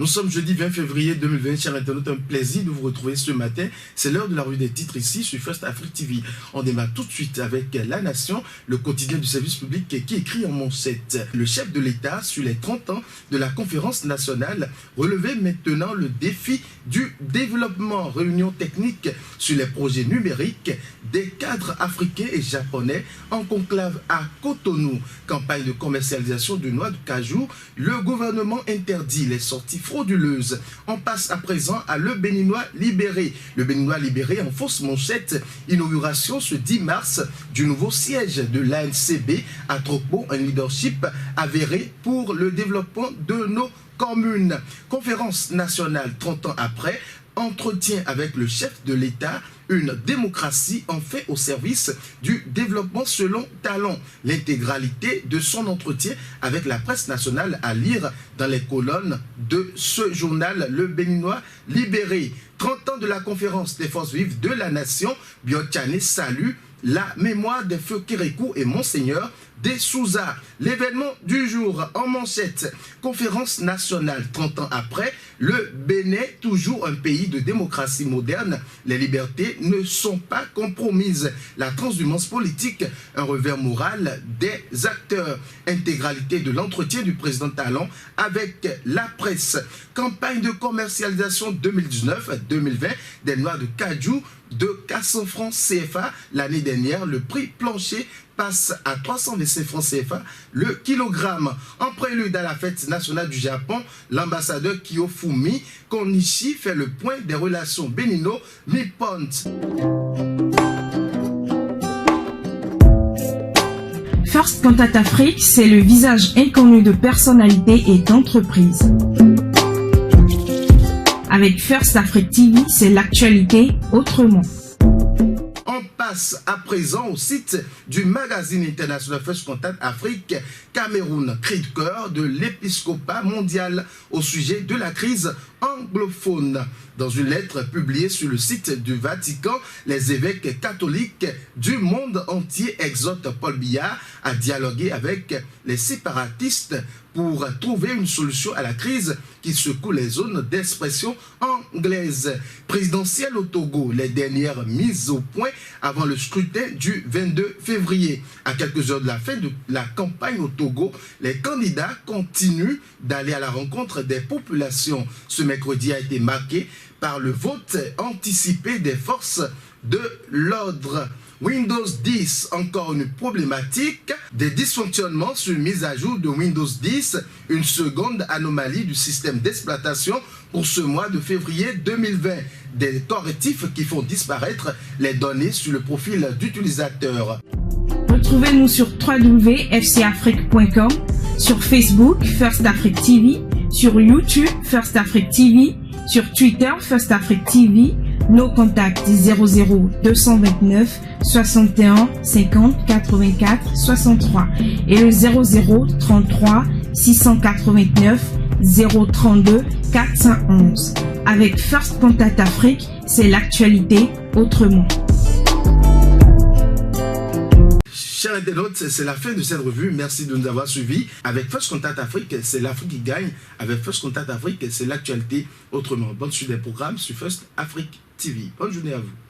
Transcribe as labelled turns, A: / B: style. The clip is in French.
A: Nous sommes jeudi 20 février 2020, chers internautes, un plaisir de vous retrouver ce matin. C'est l'heure de la revue des titres ici sur First Afrique TV. On démarre tout de suite avec La Nation, le quotidien du service public qui écrit en manchette. Le chef de l'État, sur les 30 ans de la conférence nationale, relevait maintenant le défi du développement. Réunion technique sur les projets numériques des cadres africains et japonais en conclave à Cotonou. Campagne de commercialisation de noix de cajou. Le gouvernement interdit les sorties frauduleuses. On passe à présent à Le Béninois libéré. Le Béninois libéré en fausse manchette. Inauguration ce 10 mars du nouveau siège de l'ANCB à Tropos, un leadership avéré pour le développement de nos communes. Conférence nationale 30 ans après. Entretien avec le chef de l'État, une démocratie en fait au service du développement selon Talon. L'intégralité de son entretien avec la presse nationale à lire dans les colonnes de ce journal Le Béninois libéré. 30 ans de la conférence des forces vives de la nation, Biotchane salue la mémoire des feux Kérékou et Monseigneur des Souza. L'événement du jour en manchette. Conférence nationale 30 ans après, le Bénin, toujours un pays de démocratie moderne. Les libertés ne sont pas compromises. La transhumance politique, un revers moral des acteurs. Intégralité de l'entretien du président Talon avec la presse. Campagne de commercialisation 2019-2020 des noix de cajou de 400 francs CFA. L'année dernière, le prix plancher passe à 325 francs CFA le kilogramme. En prélude à la fête nationale du Japon, l'ambassadeur Kiyofumi Konishi fait le point des relations bénino-nippones.
B: First Contact Afrique, c'est le visage inconnu de personnalités et d'entreprises. Avec First Afrique TV, c'est l'actualité autrement.
A: On passe à présent au site du magazine international First Contact Afrique. Cameroun, cri de cœur de l'épiscopat mondial au sujet de la crise anglophone. Dans une lettre publiée sur le site du Vatican, les évêques catholiques du monde entier exhortent Paul Biya à dialoguer avec les séparatistes pour trouver une solution à la crise qui secoue les zones d'expression anglaise. Présidentielle au Togo, les dernières mises au point avant le scrutin du 22 février. À quelques heures de la fin de la campagne au Togo, les candidats continuent d'aller à la rencontre des populations. Ce mercredi a été marqué par le vote anticipé des forces de l'ordre. Windows 10, encore une problématique, des dysfonctionnements sur mise à jour de Windows 10, une seconde anomalie du système d'exploitation pour ce mois de février 2020, des correctifs qui font disparaître les données sur le profil d'utilisateur.
B: Retrouvez-nous sur www.fcafrique.com, sur Facebook First Afrique TV, sur YouTube First Afrique TV, sur Twitter First Afrique TV. Nos contacts 00 229 61 50 84 63 et le 00 33 689 032 411. Avec First Contact Afrique, c'est l'actualité autrement.
A: Chers internautes, c'est la fin de cette revue. Merci de nous avoir suivis. Avec First Contact Afrique, c'est l'Afrique qui gagne. Avec First Contact Afrique, c'est l'actualité autrement. Bonne suite des programmes sur First Afrique TV. Bonne journée à vous.